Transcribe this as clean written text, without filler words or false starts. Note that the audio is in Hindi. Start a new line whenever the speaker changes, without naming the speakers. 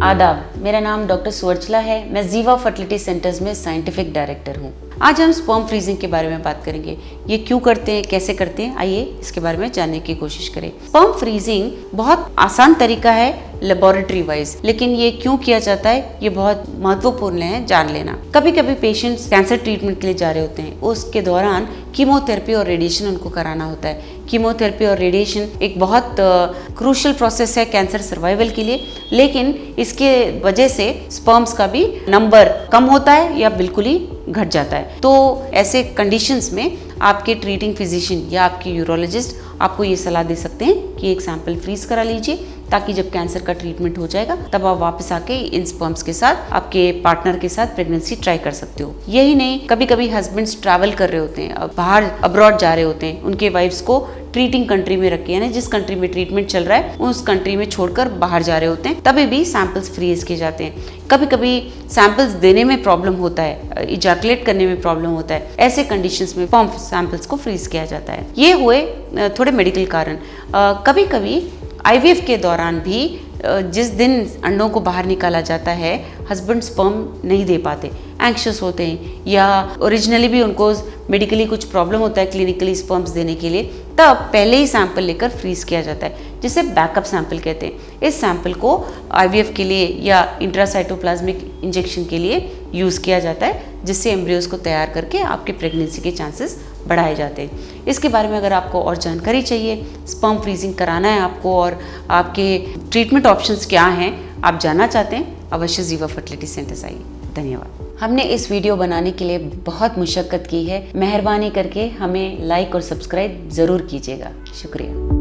आदाब, मेरा नाम डॉक्टर सुवर्चला है। मैं जीवा फर्टिलिटी सेंटर्स में साइंटिफिक डायरेक्टर हूँ। आज हम स्पर्म फ्रीजिंग के बारे में बात करेंगे। ये क्यों करते हैं, कैसे करते हैं, आइए इसके बारे में जानने की कोशिश करें। स्पर्म फ्रीजिंग बहुत आसान तरीका है लेबोरेटरी वाइज, लेकिन ये क्यों किया जाता है ये बहुत महत्वपूर्ण है जान लेना। कभी कभी पेशेंट्स कैंसर ट्रीटमेंट के लिए जा रहे होते हैं, उसके दौरान कीमोथेरेपी और रेडिएशन उनको कराना होता है। कीमोथेरेपी और रेडिएशन एक बहुत क्रूशियल प्रोसेस है कैंसर सर्वाइवल के लिए, लेकिन इसके वजह से स्पर्म्स का भी नंबर कम होता है या बिल्कुल ही घट जाता है। तो ऐसे कंडीशंस में आपके ट्रीटिंग फिजिशियन या आपके यूरोलॉजिस्ट आपको ये सलाह दे सकते हैं कि एक सैंपल फ्रीज करा लीजिए, ताकि जब कैंसर का ट्रीटमेंट हो जाएगा तब आप वापस आके इन स्पर्म्स के साथ आपके पार्टनर के साथ प्रेगनेंसी ट्राई कर सकते हो। यही नहीं, कभी कभी हस्बैंड्स ट्रैवल कर रहे होते हैं, बाहर अब्रॉड जा रहे होते हैं, उनके वाइफ्स को ट्रीटिंग कंट्री में रख के, यानी जिस कंट्री में ट्रीटमेंट चल रहा है उस कंट्री में छोड़कर बाहर जा रहे होते हैं, तभी भी सैंपल्स फ्रीज किए जाते हैं। कभी कभी सैंपल्स देने में प्रॉब्लम होता है, इजैकुलेट करने में प्रॉब्लम होता है, ऐसे कंडीशंस में स्पर्म सैंपल्स को फ्रीज किया जाता है। ये हुए थोड़े मेडिकल कारण। कभी कभी आईवीएफ के दौरान भी जिस दिन अंडों को बाहर निकाला जाता है, हस्बैंड स्पर्म नहीं दे पाते, एंक्शियस होते हैं, या ओरिजिनली भी उनको मेडिकली कुछ प्रॉब्लम होता है क्लिनिकली स्पर्म्स देने के लिए, तब पहले ही सैंपल लेकर फ्रीज किया जाता है, जिसे बैकअप सैंपल कहते हैं। इस सैंपल को आईवीएफ के लिए या इंट्रासाइटोप्लाज्मिक इंजेक्शन के लिए यूज़ किया जाता है, जिससे एम्ब्रियोज को तैयार करके आपके प्रेगनेंसी के चांसेस बढ़ाए जाते हैं। इसके बारे में अगर आपको और जानकारी चाहिए, स्पर्म फ्रीजिंग कराना है आपको और आपके ट्रीटमेंट ऑप्शंस क्या हैं, आप जानना चाहते हैं, अवश्य जीवा फर्टिलिटी सेंटर्स आइए। धन्यवाद। हमने इस वीडियो बनाने के लिए बहुत मुशक्कत की है, मेहरबानी करके हमें लाइक और सब्सक्राइब ज़रूर कीजिएगा। शुक्रिया।